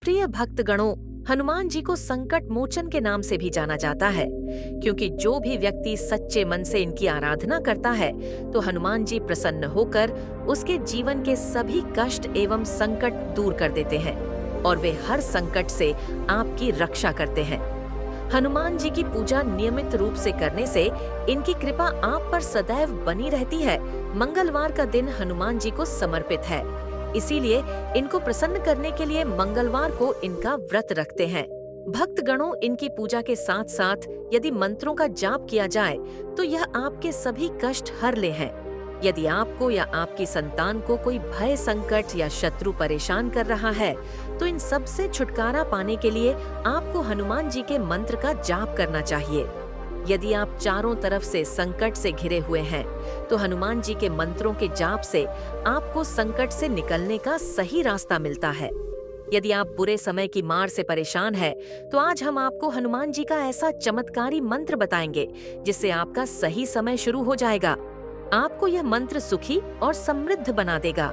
प्रिय भक्तगणों, हनुमान जी को संकट मोचन के नाम से भी जाना जाता है, क्योंकि जो भी व्यक्ति सच्चे मन से इनकी आराधना करता है तो हनुमान जी प्रसन्न होकर उसके जीवन के सभी कष्ट एवं संकट दूर कर देते हैं और वे हर संकट से आपकी रक्षा करते हैं। हनुमान जी की पूजा नियमित रूप से करने से इनकी कृपा आप पर सदैव बनी रहती है। मंगलवार का दिन हनुमान जी को समर्पित है, इसीलिए इनको प्रसन्न करने के लिए मंगलवार को इनका व्रत रखते हैं। भक्तगणों, इनकी पूजा के साथ साथ यदि मंत्रों का जाप किया जाए तो यह आपके सभी कष्ट हर ले हैं। यदि आपको या आपकी संतान को कोई भय, संकट या शत्रु परेशान कर रहा है तो इन सब से छुटकारा पाने के लिए आपको हनुमान जी के मंत्र का जाप करना चाहिए। यदि आप चारों तरफ से संकट से घिरे हुए हैं तो हनुमान जी के मंत्रों के जाप से आपको संकट से निकलने का सही रास्ता मिलता है। यदि आप बुरे समय की मार से परेशान हैं, तो आज हम आपको हनुमान जी का ऐसा चमत्कारी मंत्र बताएंगे जिससे आपका सही समय शुरू हो जाएगा। आपको यह मंत्र सुखी और समृद्ध बना देगा।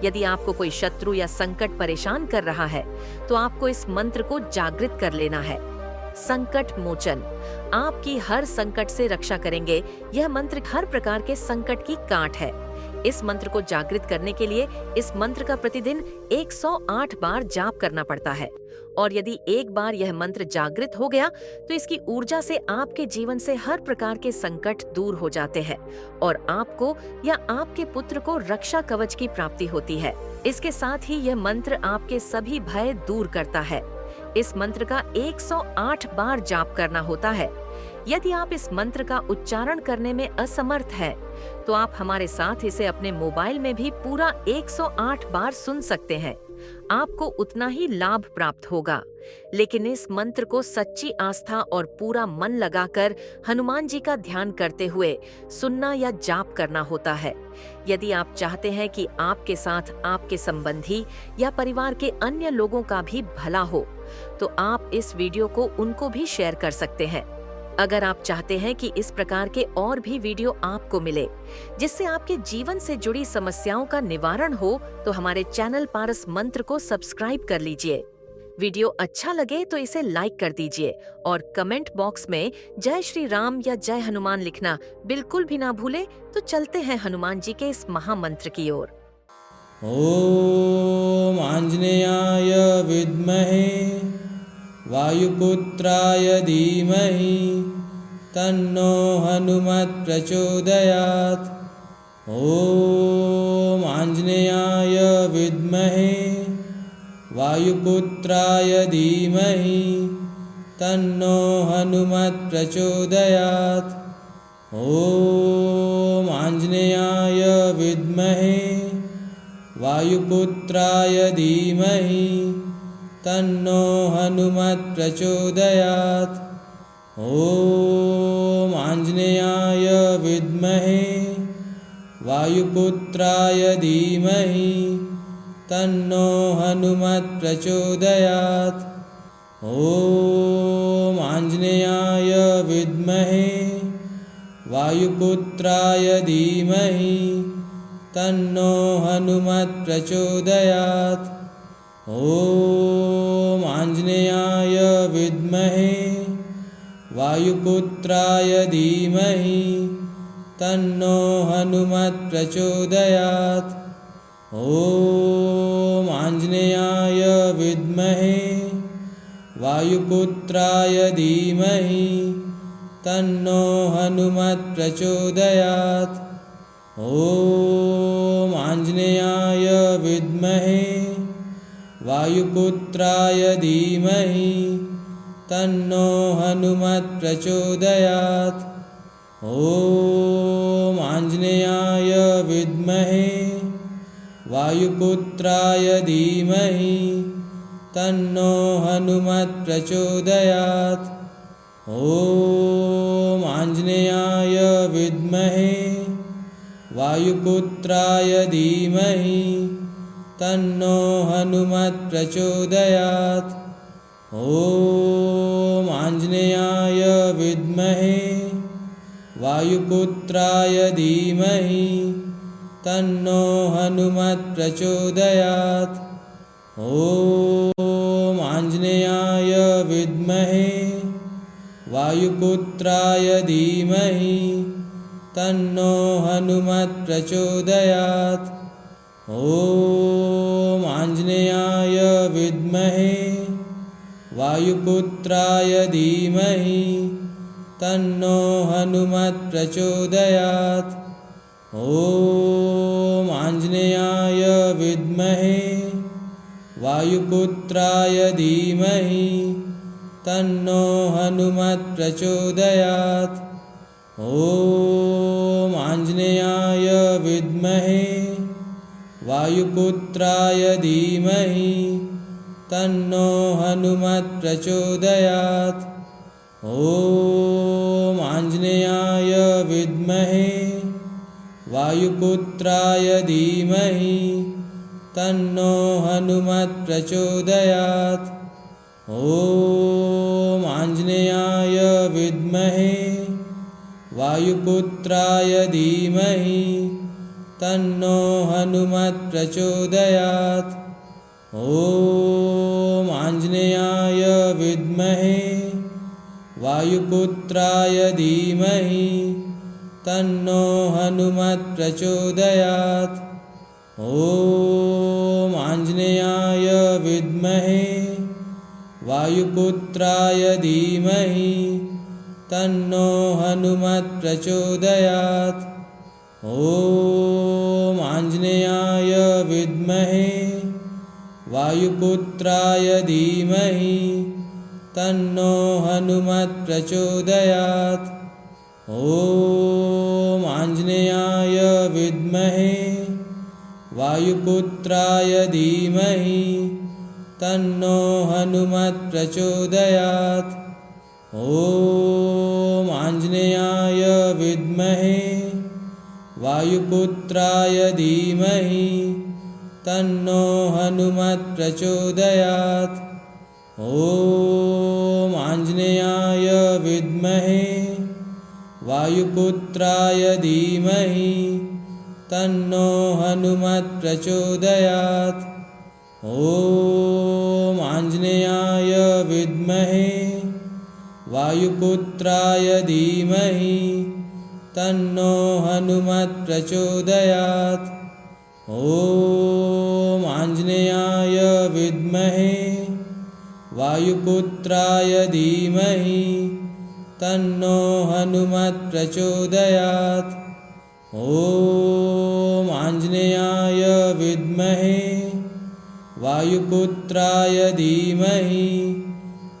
यदि आपको कोई शत्रु या संकट परेशान कर रहा है तो आपको इस मंत्र को जागृत कर लेना है। संकट मोचन आपकी हर संकट से रक्षा करेंगे। यह मंत्र हर प्रकार के संकट की काट है। इस मंत्र को जागृत करने के लिए इस मंत्र का प्रतिदिन 108 बार जाप करना पड़ता है और यदि एक बार यह मंत्र जागृत हो गया तो इसकी ऊर्जा से आपके जीवन से हर प्रकार के संकट दूर हो जाते हैं और आपको या आपके पुत्र को रक्षा कवच की प्राप्ति होती है। इसके साथ ही यह मंत्र आपके सभी भय दूर करता है। इस मंत्र का 108 बार जाप करना होता है। यदि आप इस मंत्र का उच्चारण करने में असमर्थ हैं, तो आप हमारे साथ इसे अपने मोबाइल में भी पूरा 108 बार सुन सकते हैं। आपको उतना ही लाभ प्राप्त होगा, लेकिन इस मंत्र को सच्ची आस्था और पूरा मन लगाकर हनुमान जी का ध्यान करते हुए सुनना या जाप करना होता है। यदि आप चाहते हैं कि आपके साथ आपके संबंधी या परिवार के अन्य लोगों का भी भला हो, तो आप इस वीडियो को उनको भी शेयर कर सकते हैं। अगर आप चाहते हैं कि इस प्रकार के और भी वीडियो आपको मिले जिससे आपके जीवन से जुड़ी समस्याओं का निवारण हो, तो हमारे चैनल पारस मंत्र को सब्सक्राइब कर लीजिए। वीडियो अच्छा लगे तो इसे लाइक कर दीजिए और कमेंट बॉक्स में जय श्री राम या जय हनुमान लिखना बिल्कुल भी ना भूले। तो चलते हैं हनुमान जी के इस महामंत्र की ओर। ओम आंजनेयाय विद्महे वायुपुत्राय धीमहि तन्नो हनुमत् प्रचोदयात्। ओम आंजनेयाय विद्महे वायुपुत्राय धीमहि तन्नो हनुमत् प्रचोदयात्। ओम आंजनेयाय विद्महे वायुपुत्राय धीमहि तन्नो हनुमत् प्रचोदयात्। ओम आंजनेयाय विद्महे वायुपुत्राय धीमहि तन्नो हनुमत् प्रचोदयात्। ओम आंजनेयाय विद्महे वायुपुत्राय धीमहि तन्नो हनुमत् प्रचोदयात्। ओम आंजनेयाय विद्महे वायुपुत्राय धीमहि तन्नो हनुमत् प्रचोदयात्। ओम आंजनेयाय विद्महे वायुपुत्राय धीमहि तन्नो हनुमत् प्रचोदयात्। ओम आंजनेयाय विद्महे वायुपुत्राय धीमहि तन्नो हनुमत् प्रचोदयात्। ओम आंजनेयाय विद्महे वायुपुत्राय धीमहि तन्नो हनुमत् प्रचोदयात्। ओम आंजनेयाय विद्महे वायुपुत्राय धीमहि तन्नो हनुमत् प्रचोदयात्। ओम आंजनेयाय विद्महे वायुपुत्राय धीमहि तन्नो हनुमत् प्रचोदयात्। ओम विद्महे वायुपुत्राय धीमहि तन्नो हनुमत् प्रचोदयात्। ॐ आञ्जनेयाय विद्महे वायुपुत्राय धीमहि तन्नो हनुमत् प्रचोदयात्। ॐ आञ्जनेयाय विद्महे वायुपुत्राय धीमहि तन्नो हनुमत् प्रचोदयात्। ॐ आञ्जनेयाय विद्महे वायुपुत्राय धीमहि तन्नो हनुमत् प्रचोदयात्। ॐ आञ्जनेयाय विद्महे वायुपुत्राय धीमहि तन्नो हनुमत् प्रचोदयात्। ॐ आञ्जनेयाय विद्महे वायुपुत्राय धीमहि तन्नो हनुमत् प्रचोदयात्। ॐ आञ्जनेयाय विद्महे वायुपुत्राय धीमहि तन्नो हनुमत् प्रचोदयात्। ॐ आञ्जनेयाय विद्महे वायुपुत्राय धीमहि तन्नो हनुमत् प्रचोदयात्। ॐ आञ्जनेयाय विद्महे वायुपुत्राय धीमहि तन्नो हनुमत् प्रचोदयात्। ॐ आञ्जनेयाय विद्महे वायुपुत्राय धीमहि तन्नो हनुमत् प्रचोदयात्। ॐ आञ्जनेयाय विद्महे वायुपुत्राय धीमहि तन्नो हनुमत् प्रचोदयात्। ॐ आञ्जनेयाय विद्महे वायुपुत्राय धीमहि तन्नो हनुमत् प्रचोदयात्। ॐ आञ्जनेयाय विद्महे वायुपुत्राय धीमहि तन्नो हनुमत् प्रचोदयात्। ॐ आञ्जनेयाय विद्महे वायुपुत्राय धीमहि तन्नो हनुमत् प्रचोदयात्। ॐ आञ्जनेयाय विद्महे वायुपुत्राय धीमहि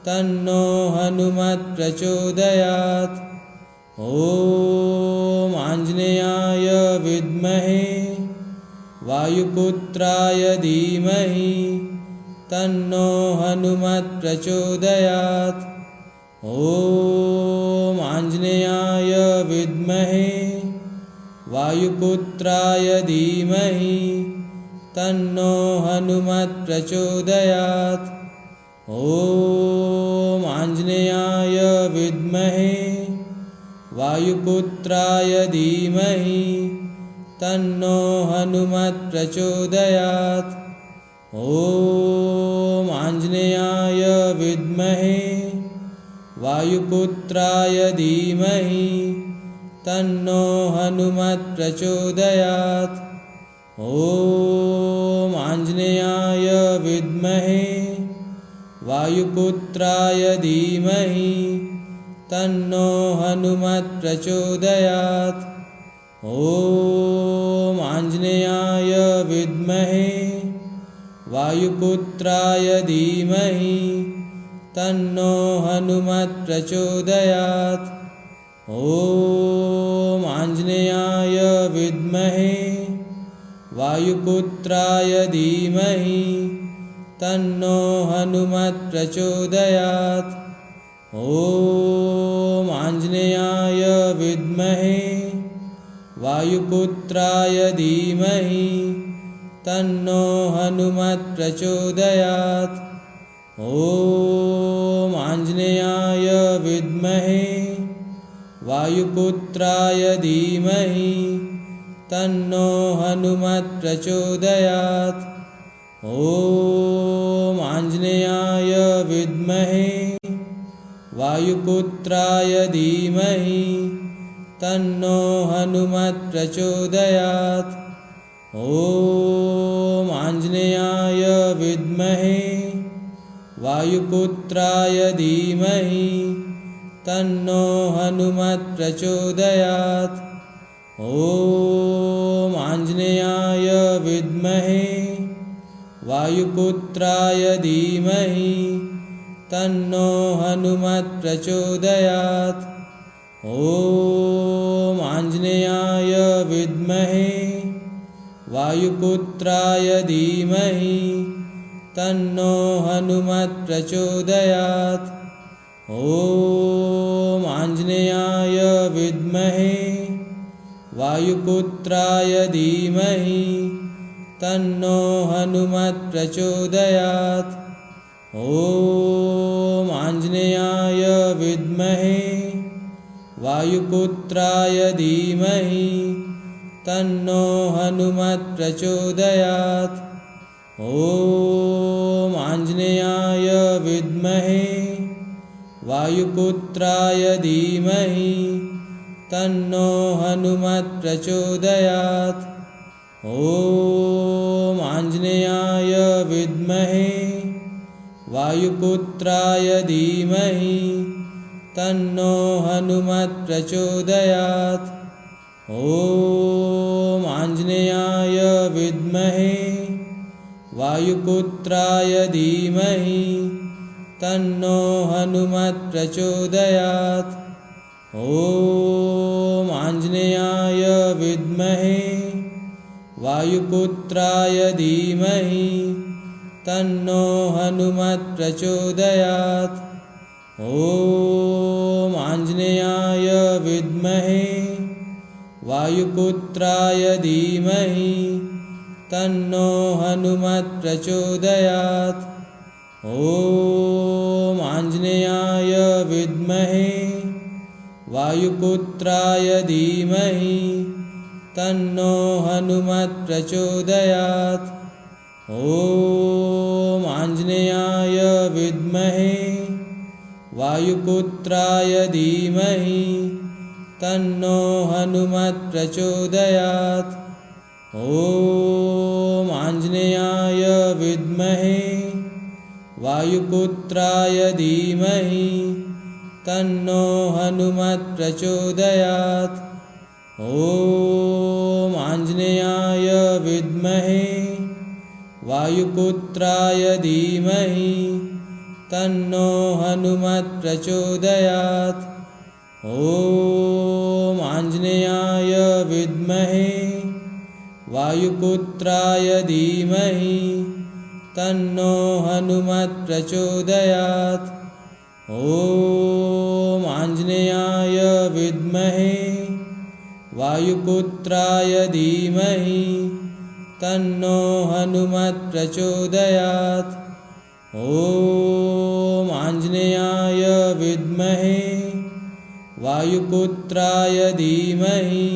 तन्नो हनुमत् प्रचोदयात्। ॐ आञ्जनेयाय विद्महे वायुपुत्राय धीमहि तन्नो हनुमत् प्रचोदयात्। ॐ आञ्जनेयाय विद्महे वायुपुत्राय धीमहि तन्नो हनुमत् प्रचोदयात्। ॐ आञ्जनेयाय विद्महे वायुपुत्राय धीमहि तन्नो हनुमत् प्रचोदयात्। ॐ आञ्जनेयाय विद्महे वायुपुत्राय धीमहि तन्नो हनुमत् प्रचोदयात्। ॐ आञ्जनेयाय विद्महे वायुपुत्राय धीमहि तन्नो हनुमत् प्रचोदयात्। ॐ आञ्जनेयाय विद्महे वायुपुत्राय धीमहि तन्नो हनुमत् प्रचोदयात्। ॐ आञ्जनेयाय विद्महे वायुपुत्राय धीमहि तन्नो हनुमत् प्रचोदयात्। ॐ आञ्जनेयाय विद्महे वायुपुत्राय धीमहि तन्नो हनुमत् प्रचोदयात्। ॐ आञ्जनेयाय विद्महे वायुपुत्राय धीमहि तन्नो हनुमत् प्रचोदयात्। ॐ आञ्जनेयाय विद्महे वायुपुत्राय धीमहि तन्नो हनुमत् प्रचोदयात्। ॐ आञ्जनेयाय विद्महे वायुपुत्राय धीमहि तन्नो हनुमत् प्रचोदयात्। ॐ आञ्जनेयाय विद्महे वायुपुत्राय धीमहि तन्नो हनुमत् प्रचोदयात्। ॐ आञ्जनेयाय विद्महे वायुपुत्राय धीमहि तन्नो हनुमत् प्रचोदयात्। ॐ आञ्जनेयाय विद्महे वायुपुत्राय धीमहि तन्नो हनुमत् प्रचोदयात्। ॐ आञ्जनेयाय विद्महे वायुपुत्राय धीमहि तन्नो हनुमत् प्रचोदयात्। ॐ आञ्जनेयाय विद्महे वायुपुत्राय धीमहि तन्नो हनुमत् प्रचोदयात्। ॐ आञ्जनेयाय विद्महे वायुपुत्राय धीमहि तन्नो हनुमत् प्रचोदयात्। ॐ आञ्जनेयाय विद्महे वायुपुत्राय धीमहि तन्नो हनुमत् प्रचोदयात्। ॐ आञ्जनेयाय विद्महे वायुपुत्राय धीमहि तन्नो हनुमत् प्रचोदयात्। ॐ आञ्जनेयाय विद्महे वायुपुत्राय धीमहि तन्नो हनुमत् प्रचोदयात्। ॐ आञ्जनेयाय विद्महे वायुपुत्राय धीमहि तन्नो हनुमत् प्रचोदयात्। ॐ आञ्जनेयाय विद्महे वायुपुत्राय धीमहि तन्नो हनुमत् प्रचोदयात्। ॐ आञ्जनेयाय विद्महे वायुपुत्राय धीमहि तन्नो हनुमत् प्रचोदयात्। ॐ आञ्जनेयाय विद्महे वायुपुत्राय धीमहि तन्नो हनुमत् प्रचोदयात्। ॐ आञ्जनेयाय विद्महे वायुपुत्राय धीमहि तन्नो हनुमत् प्रचोदयात्। ॐ आञ्जनेयाय विद्महे वायुपुत्राय धीमहि तन्नो हनुमत् प्रचोदयात्। ॐ आञ्जनेयाय विद्महे वायुपुत्राय धीमहि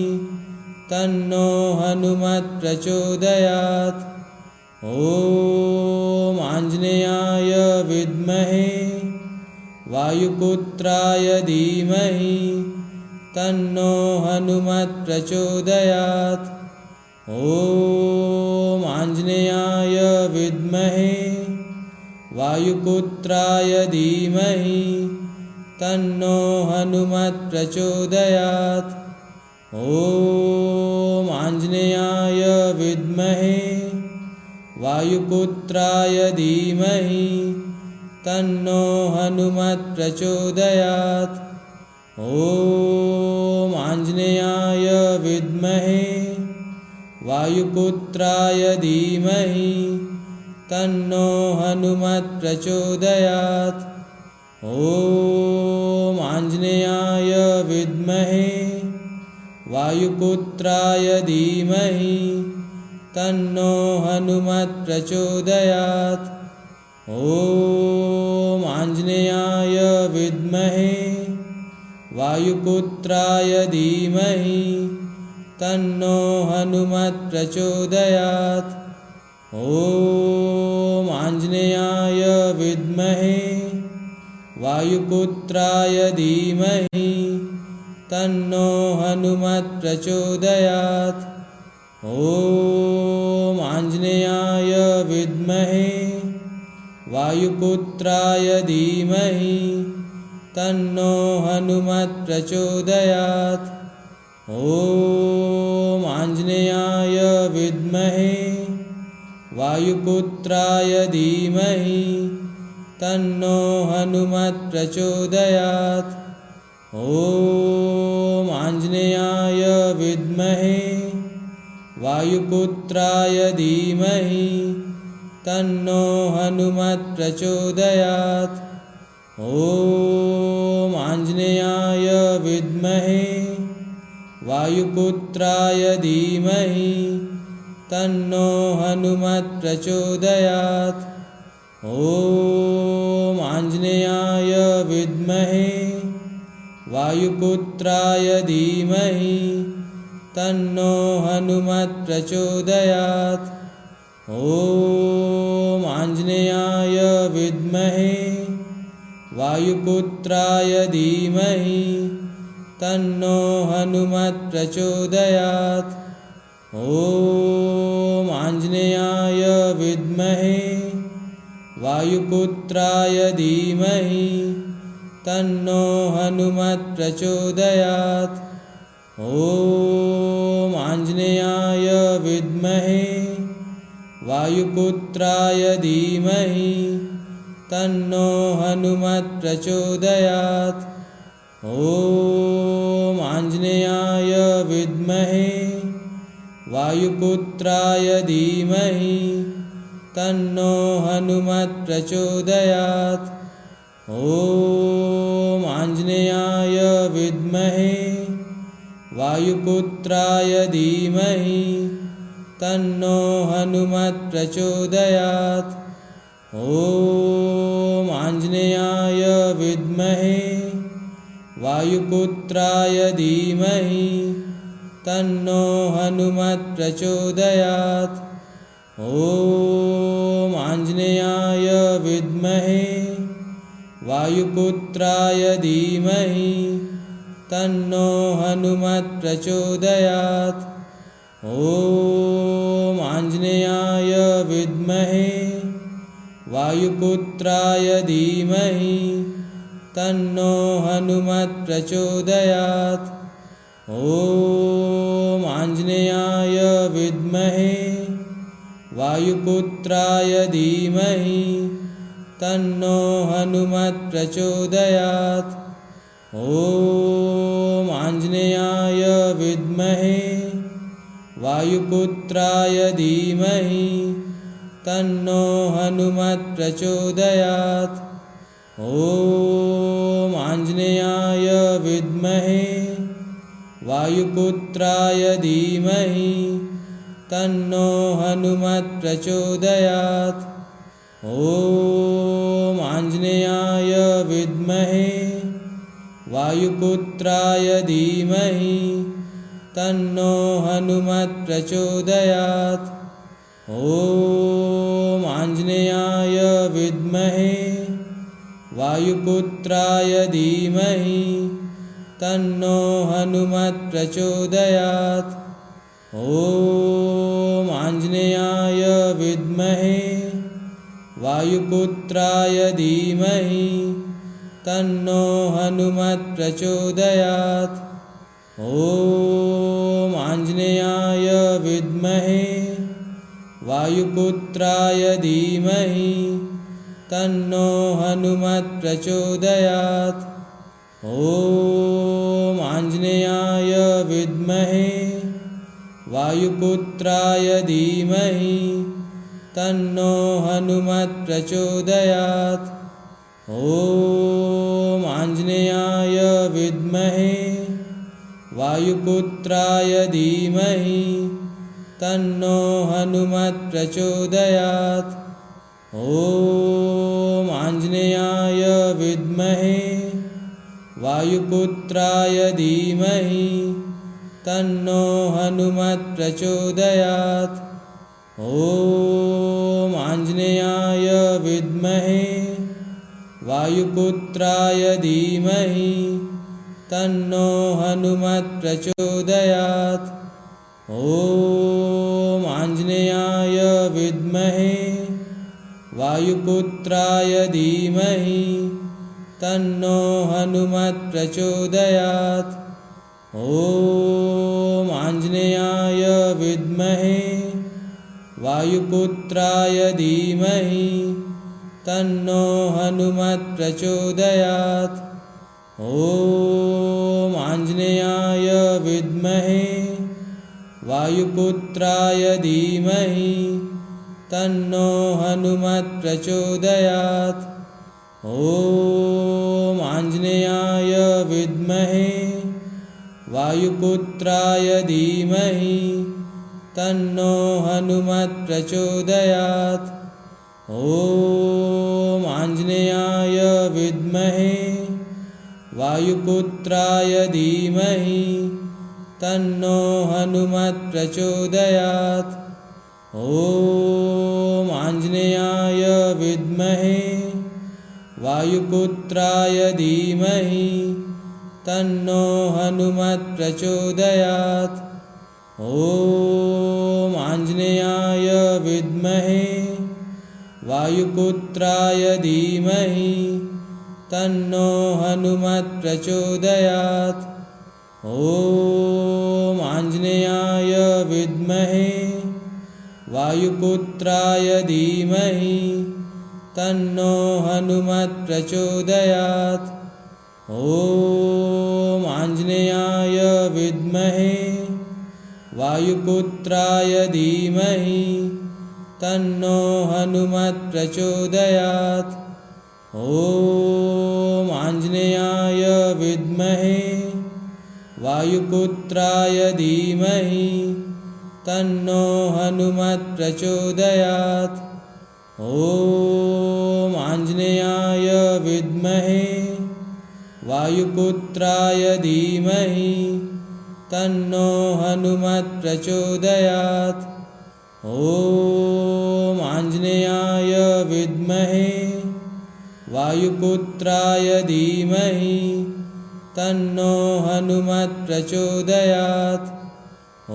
तन्नो हनुमत् प्रचोदयात्। ॐ आञ्जनेयाय विद्महे वायुपुत्राय धीमहि तन्नो हनुमत् प्रचोदयात्। ॐ आञ्जनेयाय विद्महे वायुपुत्राय धीमहि तन्नो हनुमत् प्रचोदयात्। ॐ आञ्जनेयाय विद्महे वायुपुत्राय धीमहि तन्नो हनुमत् प्रचोदयात्। ॐ आञ्जनेयाय विद्महे वायुपुत्राय धीमहि तन्नो हनुमत् प्रचोदयात्। ॐ आञ्जनेयाय विद्महे वायुपुत्राय धीमहि तन्नो हनुमत् प्रचोदयात्। ॐ आञ्जनेयाय विद्महे वायुपुत्राय धीमहि तन्नो हनुमत् प्रचोदयात्। ॐ आञ्जनेयाय विद्महे वायुपुत्राय धीमहि तन्नो हनुमत् प्रचोदयात्। ॐ आञ्जनेयाय विद्महे वायुपुत्राय धीमहि तन्नो हनुमत् प्रचोदयात्। ॐ आञ्जनेयाय विद्महे वायुपुत्राय धीमहि तन्नो हनुमत् प्रचोदयात्। ॐ आञ्जनेयाय विद्महे वायुपुत्राय धीमहि तन्नो हनुमत् प्रचोदयात्। ॐ आञ्जनेयाय विद्महे वायुपुत्राय धीमहि तन्नो हनुमत् प्रचोदयात्। ॐ आञ्जनेयाय विद्महे वायुपुत्राय धीमहि तन्नो हनुमत् प्रचोदयात्। ॐ आञ्जनेयाय विद्महे वायुपुत्राय धीमहि तन्नो हनुमत् प्रचोदयात्। ॐ आञ्जनेयाय विद्महे वायुपुत्राय धीमहि तन्नो हनुमत् प्रचोदयात्। ॐ आञ्जनेयाय विद्महे वायुपुत्राय धीमहि तन्नो हनुमत् प्रचोदयात्। ॐ आञ्जनेयाय विद्महे वायुपुत्राय धीमहि तन्नो हनुमत् प्रचोदयात्। ॐ आञ्जनेयाय विद्महे वायुपुत्राय धीमहि तन्नो हनुमत् प्रचोदयात्। ॐ आञ्जनेयाय विद्महे वायुपुत्राय धीमहि तन्नो हनुमत् प्रचोदयात्। ॐ आञ्जनेयाय विद्महे वायुपुत्राय धीमहि तन्नो हनुमत् प्रचोदयात्। ॐ आञ्जनेयाय विद्महे वायुपुत्राय धीमहि तन्नो हनुमत् प्रचोदयात्। ॐ आञ्जनेयाय विद्महे वायुपुत्राय धीमहि तन्नो हनुमत् प्रचोदयात्। ॐ आञ्जनेयाय विद्महे वायुपुत्राय धीमहि तन्नो हनुमत् प्रचोदयात्। ॐ आञ्जनेयाय विद्महे वायुपुत्राय धीमहि तन्नो हनुमत् प्रचोदयात्। ॐ आञ्जनेयाय विद्महे वायुपुत्राय धीमहि तन्नो हनुमत् प्रचोदयात्। ॐ आञ्जनेयाय विद्महे वायुपुत्राय धीमहि तन्नो हनुमत् प्रचोदयात्। ॐ आञ्जनेयाय विद्महे वायुपुत्राय धीमहि तन्नो हनुमत् प्रचोदयात्। ॐ आञ्जनेयाय विद्महे वायुपुत्राय धीमहि तन्नो हनुमत् प्रचोदयात्। ॐ आञ्जनेयाय विद्महे वायुपुत्राय धीमहि तन्नो हनुमत् प्रचोदयात्। ॐ आञ्जनेयाय विद्महे वायुपुत्राय धीमहि तन्नो हनुमत् प्रचोदयात्। ॐ आञ्जनेयाय विद्महे वायुपुत्राय धीमहि तन्नो हनुमत् प्रचोदयात्। ॐ आञ्जनेयाय विद्महे वायुपुत्राय धीमहि तन्नो हनुमत् प्रचोदयात्। ॐ आञ्जनेयाय विद्महे वायुपुत्राय धीमहि तन्नो हनुमत् प्रचोदयात्। ॐ आञ्जनेयाय विद्महे वायुपुत्राय धीमहि तन्नो हनुमत् प्रचोदयात्। ॐ आञ्जनेयाय विद्महे वायुपुत्राय धीमहि तन्नो हनुमत् प्रचोदयात्। ॐ आञ्जनेयाय विद्महे वायुपुत्राय धीमहि तन्नो हनुमत् प्रचोदयात्। ॐ आञ्जनेयाय विद्महे वायुपुत्राय धीमहि तन्नो हनुमत् प्रचोदयात्। ॐ आञ्जनेयाय विद्महे वायुपुत्राय धीमहि तन्नो हनुमत् प्रचोदयात्। ॐ आञ्जनेयाय विद्महे वायुपुत्राय धीमहि तन्नो हनुमत् प्रचोदयात्। ॐ आञ्जनेयाय विद्महे वायुपुत्राय धीमहि तन्नो हनुमत् प्रचोदयात्। ॐ आञ्जनेयाय विद्महे वायुपुत्राय धीमहि तन्नो हनुमत् प्रचोदयात्। ॐ आञ्जनेयाय विद्महे वायुपुत्राय धीमहि तन्नो हनुमत् प्रचोदयात्। ॐ आञ्जनेयाय विद्महे वायुपुत्राय धीमहि तन्नो हनुमत् प्रचोदयात्। ॐ आञ्जनेयाय विद्महे वायुपुत्राय धीमहि तन्नो हनुमत् प्रचोदयात्।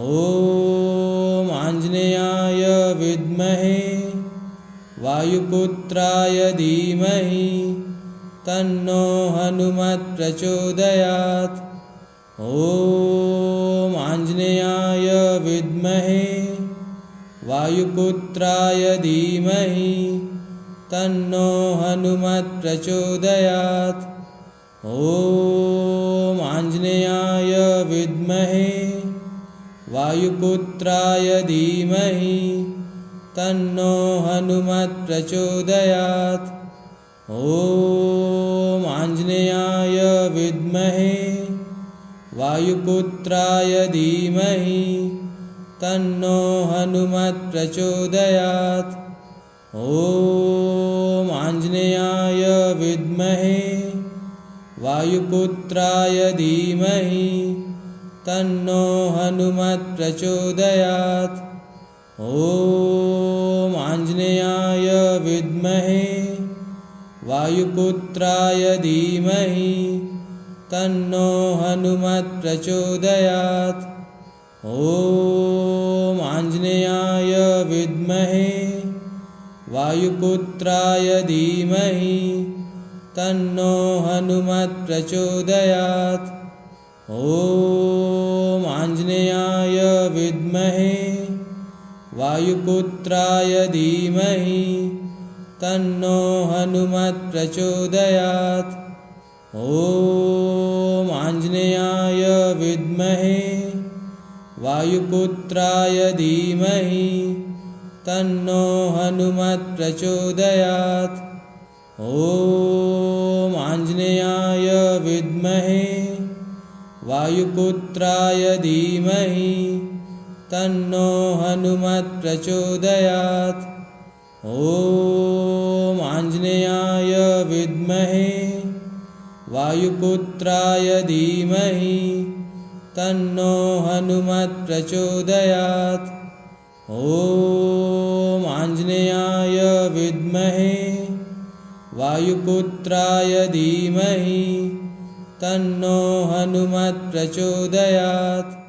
ॐ आञ्जनेयाय विद्महे वायुपुत्राय धीमहि तन्नो हनुमत् प्रचोदयात्। ॐ आञ्जनेयाय विद्महे वायुपुत्राय धीमहि तन्नो हनुमत् प्रचोदयात्। ॐ आञ्जनेयाय विद्महे वायुपुत्राय धीमहि तन्नो हनुमत् प्रचोदयात्। ॐ आञ्जनेयाय विद्महे वायुपुत्राय धीमहि तन्नो हनुमत् प्रचोदयात्। ॐ आञ्जनेयाय विद्महे वायुपुत्राय धीमहि तन्नो हनुमत् प्रचोदयात्। ॐ आञ्जनेयाय विद्महे वायुपुत्राय धीमहि तन्नो हनुमत् प्रचोदयात्। ॐ आञ्जनेयाय विद्महे वायुपुत्राय धीमहि तन्नो हनुमत् प्रचोदयात्। ॐ आञ्जनेयाय विद्महे वायुपुत्राय धीमहि तन्नो हनुमत् प्रचोदयात्। ॐ आञ्जनेयाय विद्महे वायुपुत्राय धीमहि तन्नो हनुमत् प्रचोदयात्। ॐ आञ्जनेयाय विद्महे वायुपुत्राय धीमहि तन्नो हनुमत् प्रचोदयात्। ॐ आञ्जनेयाय विद्महे वायुपुत्राय धीमहि तन्नो हनुमत् प्रचोदयात्। ॐ आञ्जनेयाय विद्महे वायुपुत्राय धीमहि तन्नो हनुमत् प्रचोदयात्।